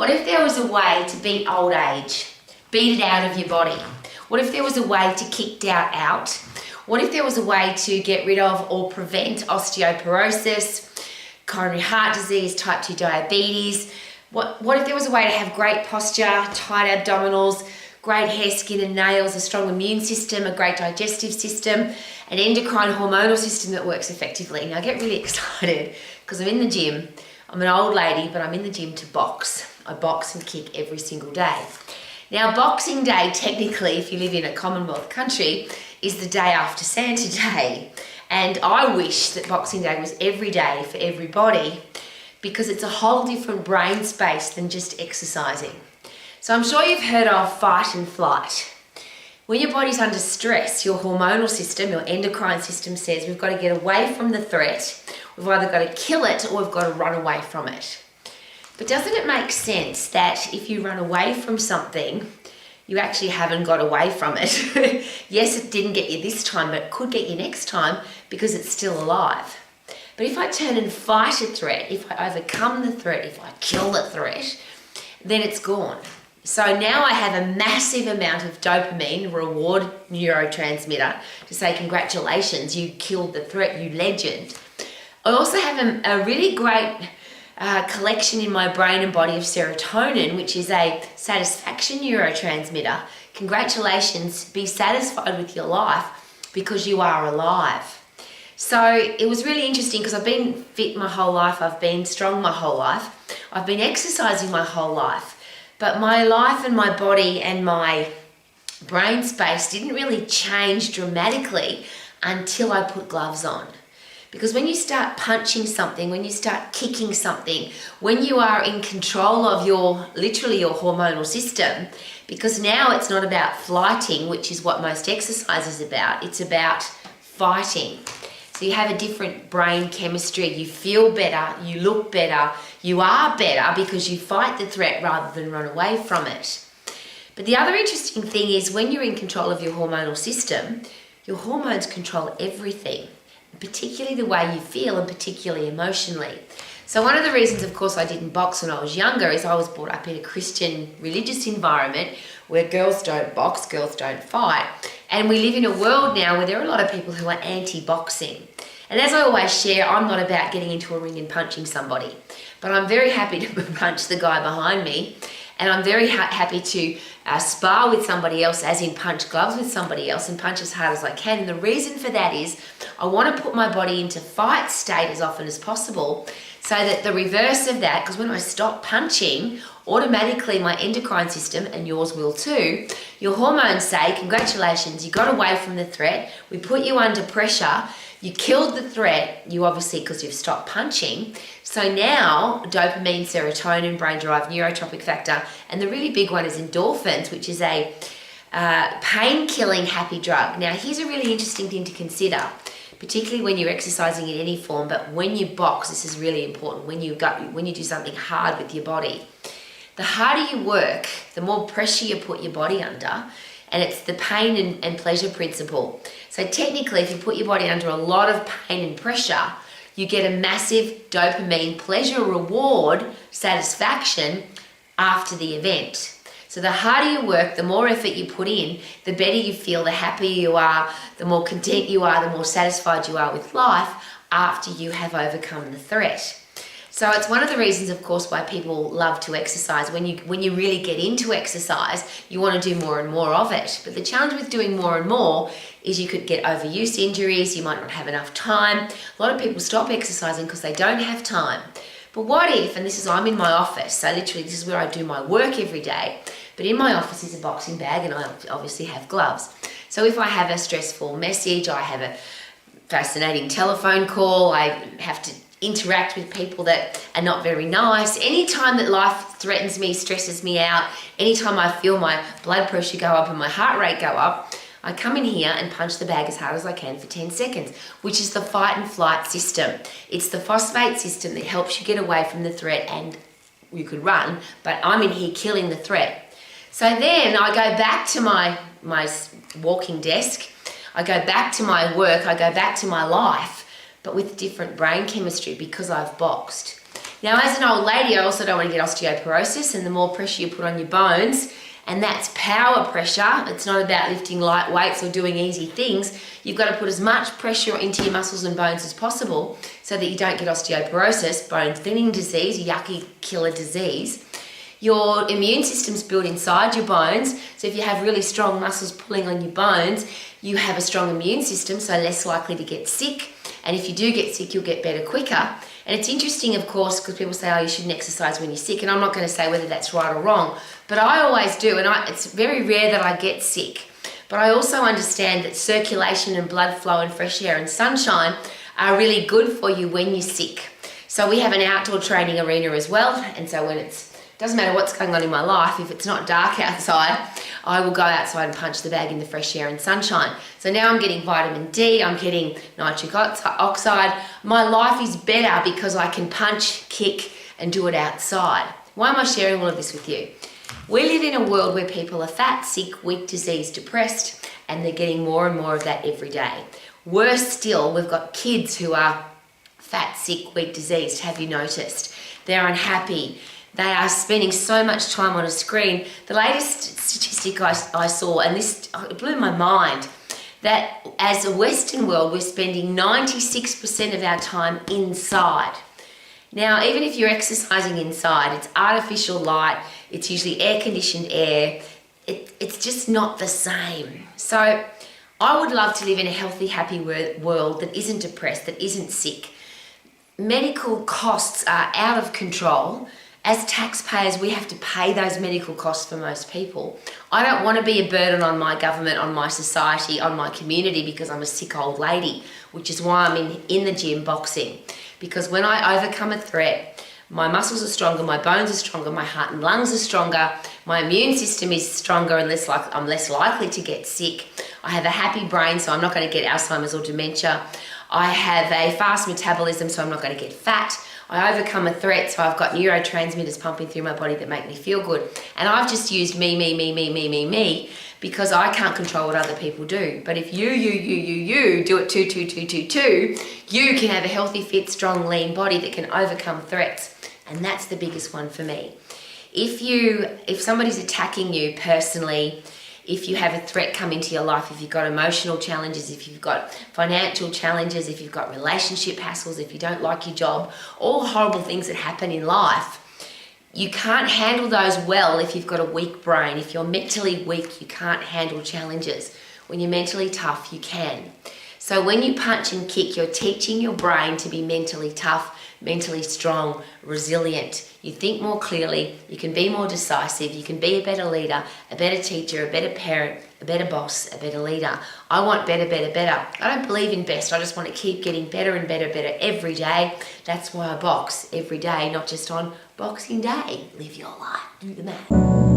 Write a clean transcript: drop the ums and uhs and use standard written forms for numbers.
What if there was a way to beat old age? Beat it out of your body? What if there was a way to kick doubt out? What if there was a way to get rid of or prevent osteoporosis, coronary heart disease, type 2 diabetes? What if there was a way to have great posture, tight abdominals, great hair, skin and nails, a strong immune system, a great digestive system, an endocrine hormonal system that works effectively? Now I get really excited because I'm in the gym. I'm an old lady, but I'm in the gym to box. I box and kick every single day. Now, Boxing Day, technically, if you live in a Commonwealth country, is the day after Santa Day. And I wish that Boxing Day was every day for everybody because it's a whole different brain space than just exercising. So I'm sure you've heard of fight and flight. When your body's under stress, your hormonal system, your endocrine system says we've got to get away from the threat. We've either got to kill it or we've got to run away from it. But doesn't it make sense that if you run away from something, you actually haven't got away from it? Yes, it didn't get you this time, but it could get you next time because it's still alive. But if I turn and fight a threat, if I overcome the threat, if I kill the threat, then it's gone. So now I have a massive amount of dopamine, reward neurotransmitter, to say congratulations, you killed the threat, you legend. I also have a really great collection in my brain and body of serotonin, which is a satisfaction neurotransmitter. Congratulations, be satisfied with your life because you are alive. So it was really interesting because I've been fit my whole life, I've been strong my whole life, I've been exercising my whole life, but my life and my body and my brain space didn't really change dramatically until I put gloves on. Because when you start punching something, when you start kicking something, when you are in control of literally your hormonal system, because now it's not about flighting, which is what most exercise is about, it's about fighting. So you have a different brain chemistry, you feel better, you look better, you are better because you fight the threat rather than run away from it. But the other interesting thing is when you're in control of your hormonal system, your hormones control everything, particularly the way you feel and particularly emotionally. So one of the reasons, of course, I didn't box when I was younger is I was brought up in a Christian religious environment where girls don't box, girls don't fight. And we live in a world now where there are a lot of people who are anti-boxing. And as I always share, I'm not about getting into a ring and punching somebody, but I'm very happy to punch the guy behind me. And I'm very happy to spar with somebody else, as in punch gloves with somebody else and punch as hard as I can. And the reason for that is I want to put my body into fight state as often as possible so that the reverse of that, because when I stop punching, automatically my endocrine system, and yours will too, your hormones say, congratulations, you got away from the threat, we put you under pressure, you killed the threat, you obviously, because you've stopped punching. So now dopamine, serotonin, brain-derived neurotropic factor, and the really big one is endorphins, which is a pain-killing happy drug. Now here's a really interesting thing to consider, particularly when you're exercising in any form, but when you box, this is really important, when you do something hard with your body. The harder you work, the more pressure you put your body under, and it's the pain and pleasure principle. So technically, if you put your body under a lot of pain and pressure, you get a massive dopamine pleasure reward satisfaction after the event. So the harder you work, the more effort you put in, the better you feel, the happier you are, the more content you are, the more satisfied you are with life after you have overcome the threat. So it's one of the reasons, of course, why people love to exercise. When you really get into exercise, you want to do more and more of it. But the challenge with doing more and more is you could get overuse injuries, you might not have enough time. A lot of people stop exercising because they don't have time. But what if, and I'm in my office, so literally this is where I do my work every day, but in my office is a boxing bag and I obviously have gloves. So if I have a stressful message, I have a fascinating telephone call, I have to interact with people that are not very nice, anytime that life threatens me, stresses me out, anytime I feel my blood pressure go up and my heart rate go up, I come in here and punch the bag as hard as I can for 10 seconds, which is the fight and flight system. It's the phosphate system that helps you get away from the threat, and you could run, but I'm in here killing the threat. So then I go back to my walking desk, I go back to my work, I go back to my life, but with different brain chemistry because I've boxed. Now, as an old lady, I also don't want to get osteoporosis, and the more pressure you put on your bones, and that's power pressure. It's not about lifting light weights or doing easy things. You've got to put as much pressure into your muscles and bones as possible so that you don't get osteoporosis, bone thinning disease, yucky killer disease. Your immune system's built inside your bones, so if you have really strong muscles pulling on your bones, you have a strong immune system, so less likely to get sick. And if you do get sick, you'll get better quicker. And it's interesting, of course, because people say, oh, you shouldn't exercise when you're sick, and I'm not going to say whether that's right or wrong, but I always do, and it's very rare that I get sick. But I also understand that circulation and blood flow and fresh air and sunshine are really good for you when you're sick. So we have an outdoor training arena as well, and so when doesn't matter what's going on in my life, if it's not dark outside, I will go outside and punch the bag in the fresh air and sunshine. So now I'm getting vitamin D, I'm getting nitric oxide. My life is better because I can punch, kick, and do it outside. Why am I sharing all of this with you? We live in a world where people are fat, sick, weak, diseased, depressed, and they're getting more and more of that every day. Worse still, we've got kids who are fat, sick, weak, diseased. Have you noticed? They're unhappy. They are spending so much time on a screen. The latest statistic I saw, and this it blew my mind, that as a Western world, we're spending 96% of our time inside. Now, even if you're exercising inside, it's artificial light, it's usually air-conditioned air, it's just not the same. So I would love to live in a healthy, happy world that isn't depressed, that isn't sick. Medical costs are out of control. As taxpayers, we have to pay those medical costs for most people. I don't want to be a burden on my government, on my society, on my community because I'm a sick old lady, which is why I'm in the gym boxing. Because when I overcome a threat, my muscles are stronger, my bones are stronger, my heart and lungs are stronger, my immune system is stronger and I'm less likely to get sick. I have a happy brain, so I'm not going to get Alzheimer's or dementia. I have a fast metabolism, so I'm not going to get fat. I overcome a threat, so I've got neurotransmitters pumping through my body that make me feel good. And I've just used me, because I can't control what other people do. But if you do it 2, you can have a healthy, fit, strong, lean body that can overcome threats. And that's the biggest one for me. If somebody's attacking you personally, if you have a threat come into your life, if you've got emotional challenges, if you've got financial challenges, if you've got relationship hassles, if you don't like your job, all horrible things that happen in life, you can't handle those well if you've got a weak brain. If you're mentally weak, you can't handle challenges. When you're mentally tough, you can. So when you punch and kick, you're teaching your brain to be mentally tough, mentally strong, resilient. You think more clearly, you can be more decisive, you can be a better leader, a better teacher, a better parent, a better boss, a better leader. I want better, better, better. I don't believe in best, I just want to keep getting better and better, better every day. That's why I box every day, not just on Boxing Day. Live your life, do the math.